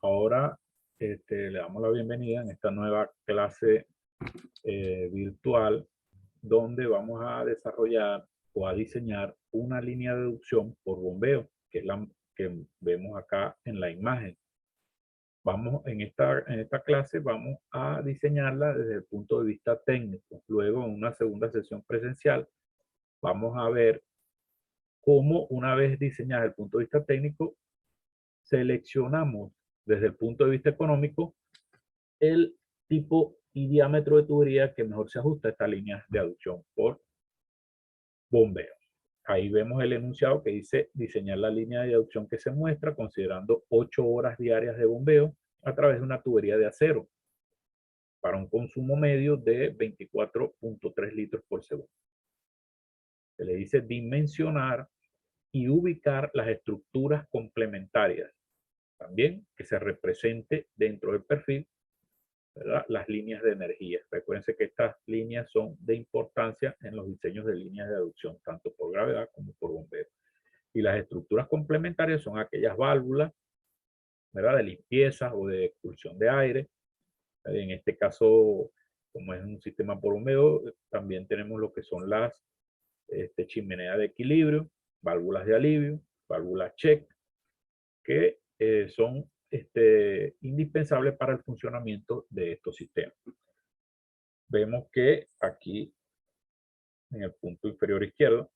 ahora le damos la bienvenida en esta nueva clase virtual donde vamos a desarrollar o a diseñar una línea de deducción por bombeo, que es la que vemos acá en la imagen. En esta clase vamos a diseñarla desde el punto de vista técnico. Luego, en una segunda sesión presencial, vamos a ver cómo, una vez diseñada desde el punto de vista técnico, seleccionamos desde el punto de vista económico el tipo y diámetro de tubería que mejor se ajusta a esta línea de aducción por bombeo. Ahí vemos el enunciado que dice diseñar la línea de aducción que se muestra considerando 8 horas diarias de bombeo a través de una tubería de acero para un consumo medio de 24.3 litros por segundo. Se le dice dimensionar y ubicar las estructuras complementarias. También que se represente dentro del perfil, ¿verdad?, las líneas de energía. Recuérdense que estas líneas son de importancia en los diseños de líneas de aducción, tanto por gravedad como por bombeo. Y las estructuras complementarias son aquellas válvulas, ¿verdad?, de limpieza o de expulsión de aire. En este caso, como es un sistema por bombeo, también tenemos lo que son las chimeneas de equilibrio, válvulas de alivio, válvulas check, que son indispensables para el funcionamiento de estos sistemas. Vemos que aquí, en el punto inferior izquierdo,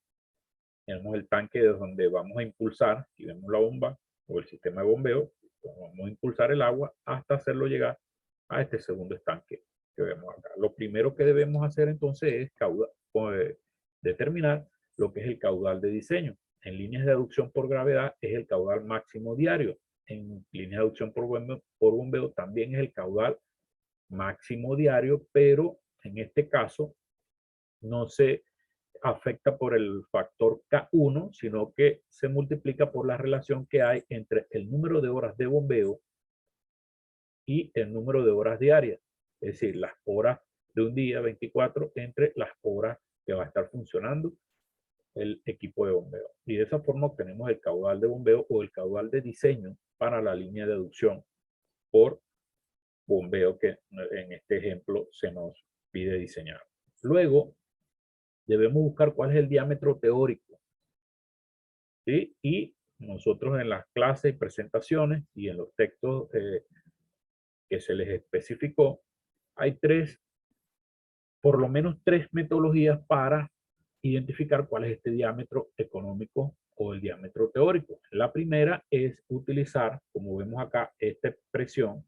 tenemos el tanque de donde vamos a impulsar, y vemos la bomba o el sistema de bombeo, vamos a impulsar el agua hasta hacerlo llegar a este segundo estanque que vemos acá. Lo primero que debemos hacer entonces es determinar lo que es el caudal de diseño. En líneas de aducción por gravedad es el caudal máximo diario. En líneas de aducción por bombeo también es el caudal máximo diario, pero en este caso no se afecta por el factor K1, sino que se multiplica por la relación que hay entre el número de horas de bombeo y el número de horas diarias. Es decir, las horas de un día 24 entre las horas que va a estar funcionando el equipo de bombeo. Y de esa forma obtenemos el caudal de bombeo o el caudal de diseño para la línea de aducción por bombeo que en este ejemplo se nos pide diseñar. Luego, debemos buscar cuál es el diámetro teórico, ¿sí? Y nosotros en las clases y presentaciones y en los textos que se les especificó, hay por lo menos tres metodologías para identificar cuál es este diámetro económico o el diámetro teórico. La primera es utilizar, como vemos acá, esta expresión,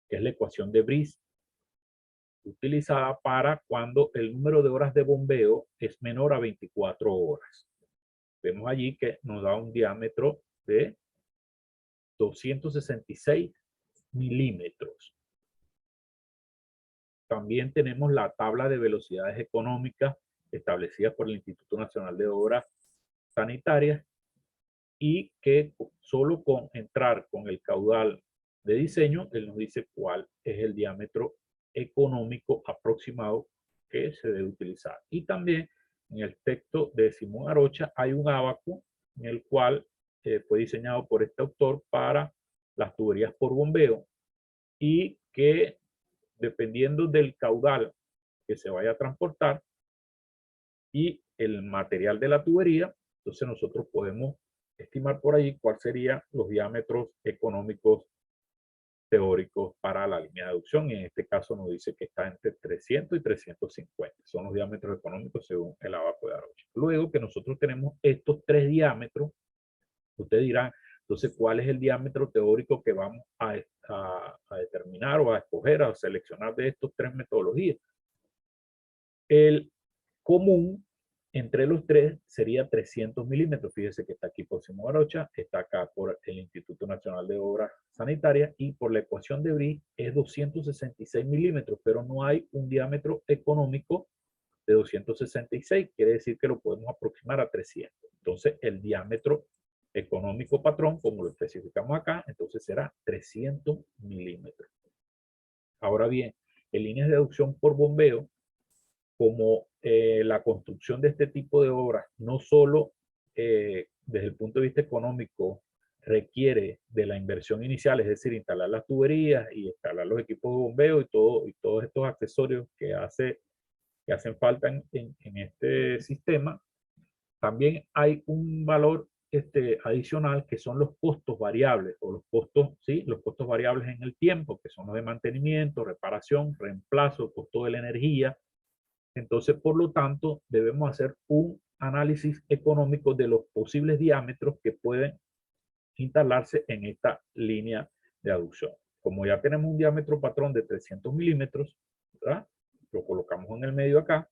que es la ecuación de Brice, utilizada para cuando el número de horas de bombeo es menor a 24 horas. Vemos allí que nos da un diámetro de 266 milímetros. También tenemos la tabla de velocidades económicas establecida por el Instituto Nacional de Obras Sanitarias y que solo con entrar con el caudal de diseño, él nos dice cuál es el diámetro económico aproximado que se debe utilizar. Y también en el texto de Simón Arocha hay un ábaco en el cual fue diseñado por este autor para las tuberías por bombeo y que dependiendo del caudal que se vaya a transportar y el material de la tubería, entonces nosotros podemos estimar por ahí cuáles serían los diámetros económicos teóricos para la línea de aducción, y en este caso nos dice que está entre 300 y 350. Son los diámetros económicos según el abaco de Arocha. Luego que nosotros tenemos estos tres diámetros, usted dirá, entonces, ¿cuál es el diámetro teórico que vamos a determinar o a escoger, a seleccionar de estos tres metodologías? El común entre los tres sería 300 milímetros. Fíjese que está aquí por Simón Arocha, está acá por el Instituto Nacional de Obras Sanitarias y por la ecuación de Brice es 266 milímetros, pero no hay un diámetro económico de 266. Quiere decir que lo podemos aproximar a 300. Entonces, el diámetro económico patrón, como lo especificamos acá, entonces será 300 milímetros. Ahora bien, en líneas de aducción por bombeo, como la construcción de este tipo de obras, no solo desde el punto de vista económico requiere de la inversión inicial, es decir, instalar las tuberías y instalar los equipos de bombeo y todos estos accesorios que hacen falta en este sistema, también hay un valor adicional que son los costos variables o los costos, ¿sí? Los costos variables en el tiempo, que son los de mantenimiento, reparación, reemplazo, costo de la energía. Entonces, por lo tanto, debemos hacer un análisis económico de los posibles diámetros que pueden instalarse en esta línea de aducción. Como ya tenemos un diámetro patrón de 300 milímetros, ¿verdad? Lo colocamos en el medio acá,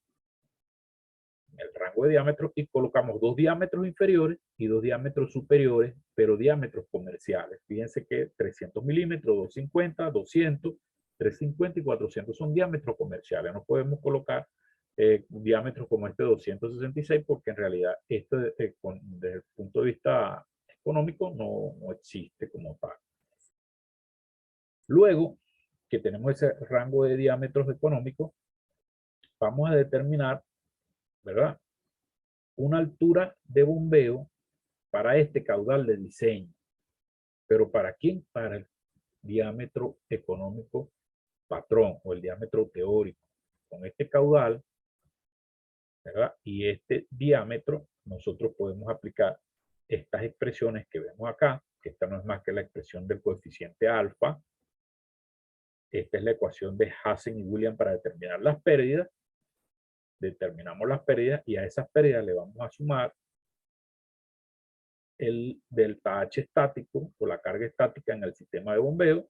en el rango de diámetros, y colocamos dos diámetros inferiores y dos diámetros superiores, pero diámetros comerciales. Fíjense que 300 milímetros, 250, 200, 350 y 400 son diámetros comerciales. No podemos colocar diámetros como este 266 porque en realidad esto desde el punto de vista económico no existe como tal. Luego que tenemos ese rango de diámetros económicos, vamos a determinar, ¿verdad?, una altura de bombeo para este caudal de diseño. ¿Pero para quién? Para el diámetro económico patrón o el diámetro teórico. Con este caudal, ¿verdad?, y este diámetro, nosotros podemos aplicar estas expresiones que vemos acá, que esta no es más que la expresión del coeficiente alfa. Esta es la ecuación de Hazen y Williams para determinar las pérdidas. Determinamos las pérdidas y a esas pérdidas le vamos a sumar el delta H estático o la carga estática en el sistema de bombeo,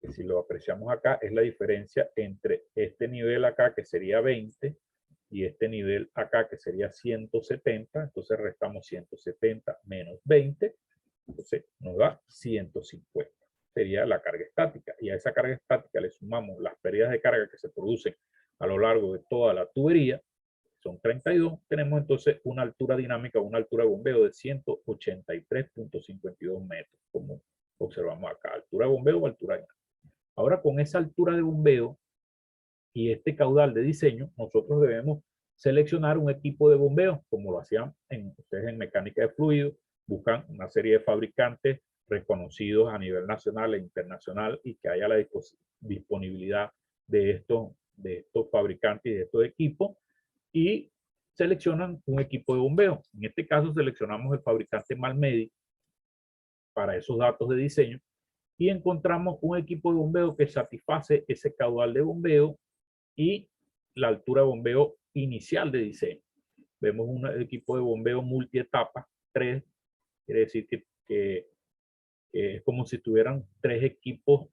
que si lo apreciamos acá es la diferencia entre este nivel acá que sería 20 y este nivel acá que sería 170. Entonces restamos 170 menos 20, entonces nos da 150. Sería la carga estática, y a esa carga estática le sumamos las pérdidas de carga que se producen a lo largo de toda la tubería, son 32, tenemos entonces una altura dinámica, una altura de bombeo de 183.52 metros, como observamos acá, altura de bombeo o altura dinámica. Ahora, con esa altura de bombeo y este caudal de diseño, nosotros debemos seleccionar un equipo de bombeo, como lo hacían ustedes en mecánica de fluido, buscan una serie de fabricantes reconocidos a nivel nacional e internacional y que haya la disponibilidad de estos fabricantes y de estos equipos, y seleccionan un equipo de bombeo. En este caso seleccionamos el fabricante Malmedy para esos datos de diseño y encontramos un equipo de bombeo que satisface ese caudal de bombeo y la altura de bombeo inicial de diseño. Vemos un equipo de bombeo multietapa, 3, quiere decir que es como si tuvieran 3 equipos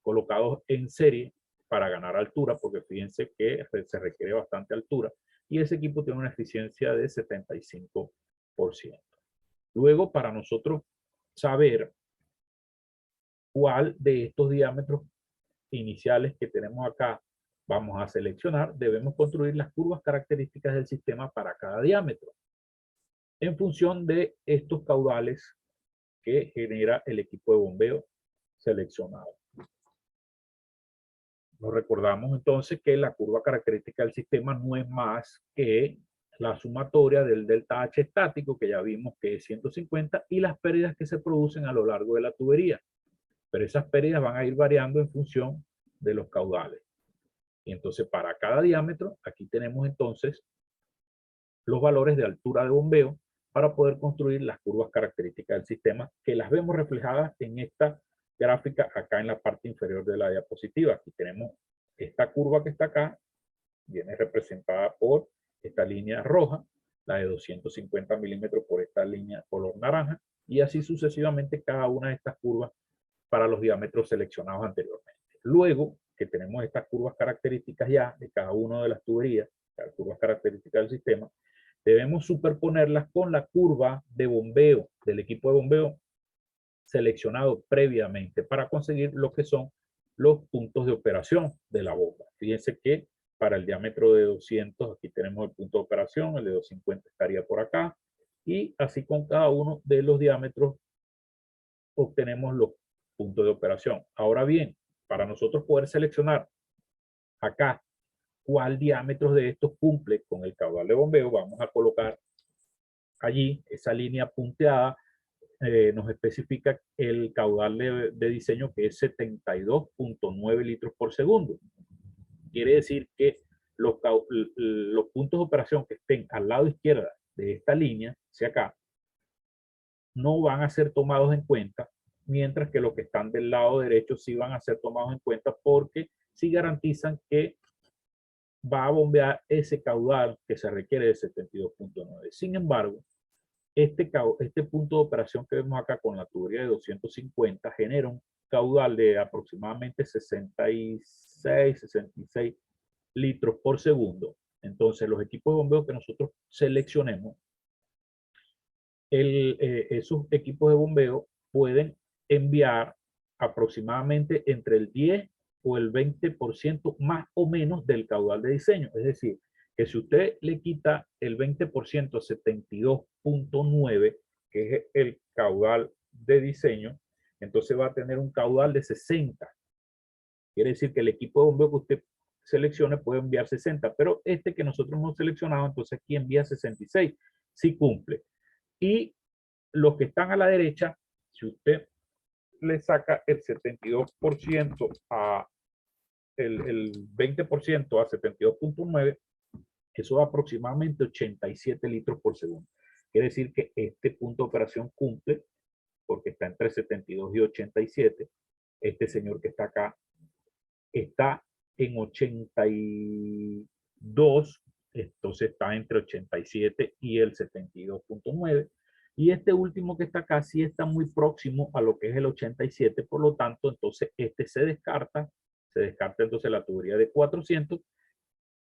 colocados en serie para ganar altura, porque fíjense que se requiere bastante altura, y ese equipo tiene una eficiencia de 75%. Luego, para nosotros saber cuál de estos diámetros iniciales que tenemos acá vamos a seleccionar, debemos construir las curvas características del sistema para cada diámetro, en función de estos caudales que genera el equipo de bombeo seleccionado. Nos recordamos entonces que la curva característica del sistema no es más que la sumatoria del delta H estático, que ya vimos que es 150, y las pérdidas que se producen a lo largo de la tubería. Pero esas pérdidas van a ir variando en función de los caudales. Y entonces para cada diámetro, aquí tenemos entonces los valores de altura de bombeo para poder construir las curvas características del sistema, que las vemos reflejadas en esta gráfica acá en la parte inferior de la diapositiva. Aquí tenemos esta curva que está acá, viene representada por esta línea roja, la de 250 milímetros por esta línea color naranja, y así sucesivamente cada una de estas curvas para los diámetros seleccionados anteriormente. Luego que tenemos estas curvas características ya de cada una de las tuberías, las curvas características del sistema, debemos superponerlas con la curva de bombeo del equipo de bombeo seleccionado previamente para conseguir lo que son los puntos de operación de la bomba. Fíjense que para el diámetro de 200 aquí tenemos el punto de operación, el de 250 estaría por acá, y así con cada uno de los diámetros obtenemos los puntos de operación. Ahora bien, para nosotros poder seleccionar acá cuál diámetro de estos cumple con el caudal de bombeo, vamos a colocar allí esa línea punteada nos especifica el caudal de diseño, que es 72.9 litros por segundo. Quiere decir que los puntos de operación que estén al lado izquierda de esta línea, hacia acá, no van a ser tomados en cuenta, mientras que los que están del lado derecho sí van a ser tomados en cuenta, porque sí garantizan que va a bombear ese caudal que se requiere de 72.9. Sin embargo, este punto de operación que vemos acá con la tubería de 250 genera un caudal de aproximadamente 66 litros por segundo. Entonces, los equipos de bombeo que nosotros seleccionemos, esos equipos de bombeo pueden enviar aproximadamente entre el 10 o el 20% más o menos del caudal de diseño. Es decir, que si usted le quita el 20% a 72.9, que es el caudal de diseño, entonces va a tener un caudal de 60. Quiere decir que el equipo de bombeo que usted seleccione puede enviar 60, pero este que nosotros hemos seleccionado, entonces aquí envía 66, sí cumple. Y los que están a la derecha, si usted le saca el 72% a el 20% a 72.9, eso da aproximadamente 87 litros por segundo. Quiere decir que este punto de operación cumple porque está entre 72 y 87. Este señor que está acá está en 82, entonces está entre 87 y el 72.9. Y este último que está acá sí está muy próximo a lo que es el 87, por lo tanto, entonces este se descarta entonces la tubería de 400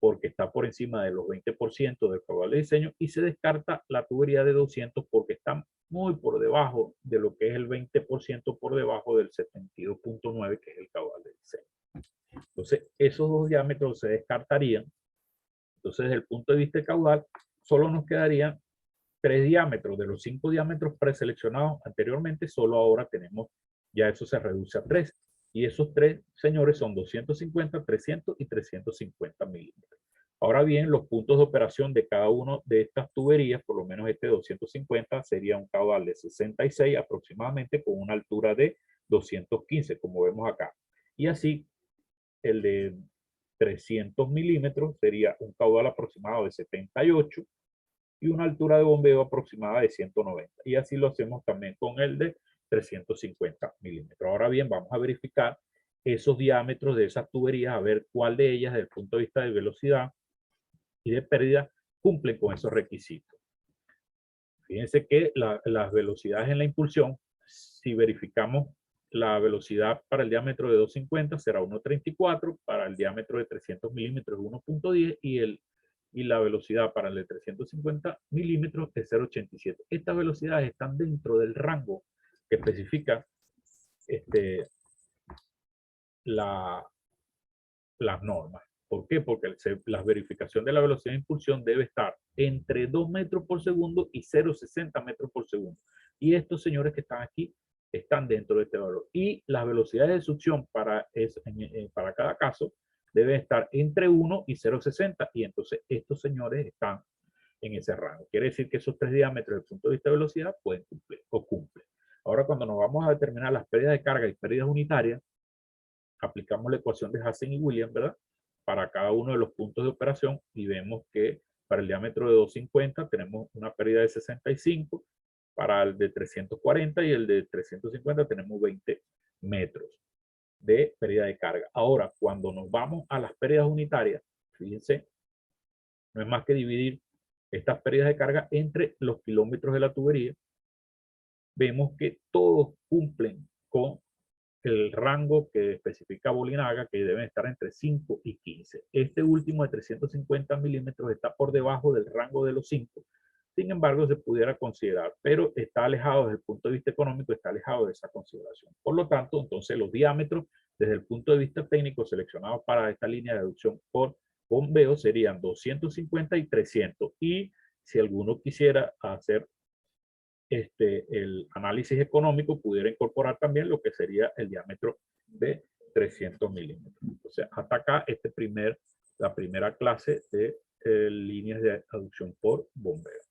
porque está por encima de los 20% del caudal de diseño, y se descarta la tubería de 200 porque está muy por debajo de lo que es el 20% por debajo del 72.9, que es el caudal de diseño. Entonces, esos dos diámetros se descartarían. Entonces, desde el punto de vista de caudal, solo nos quedarían 3 diámetros. De los 5 diámetros preseleccionados anteriormente, solo ahora tenemos, ya eso se reduce a 3. Y esos 3, señores, son 250, 300 y 350 milímetros. Ahora bien, los puntos de operación de cada uno de estas tuberías, por lo menos este 250, sería un caudal de 66 aproximadamente, con una altura de 215, como vemos acá. Y así, el de 300 milímetros sería un caudal aproximado de 78 y una altura de bombeo aproximada de 190. Y así lo hacemos también con el de 350 milímetros. Ahora bien, vamos a verificar esos diámetros de esas tuberías, a ver cuál de ellas, desde el punto de vista de velocidad y de pérdida, cumplen con esos requisitos. Fíjense que las velocidades en la impulsión, si verificamos la velocidad para el diámetro de 250 será 1.34, para el diámetro de 300 milímetros 1.10 y la velocidad para el de 350 milímetros es 0.87. Estas velocidades están dentro del rango que especifica las normas. ¿Por qué? Porque la verificación de la velocidad de impulsión debe estar entre 2 metros por segundo y 0.60 metros por segundo. Y estos señores que están aquí están dentro de este valor. Y las velocidades de succión para cada caso deben estar entre 1 y 0.60. Y entonces estos señores están en ese rango. Quiere decir que esos 3 diámetros desde el punto de vista de velocidad pueden cumplir o cumplen. Ahora, cuando nos vamos a determinar las pérdidas de carga y pérdidas unitarias, aplicamos la ecuación de Hazen y Williams, ¿verdad? Para cada uno de los puntos de operación, y vemos que para el diámetro de 250 tenemos una pérdida de 65, para el de 340 y el de 350 tenemos 20 metros de pérdida de carga. Ahora, cuando nos vamos a las pérdidas unitarias, fíjense, no es más que dividir estas pérdidas de carga entre los kilómetros de la tubería. Vemos que todos cumplen con el rango que especifica Bolinaga, que deben estar entre 5 y 15. Este último de 350 milímetros está por debajo del rango de los 5. Sin embargo, se pudiera considerar, pero está alejado desde el punto de vista económico, está alejado de esa consideración. Por lo tanto, entonces los diámetros desde el punto de vista técnico seleccionados para esta línea de deducción por bombeo serían 250 y 300. Y si alguno quisiera hacer el análisis económico, pudiera incorporar también lo que sería el diámetro de 300 milímetros. O sea, hasta acá la primera clase de líneas de aducción por bombeo.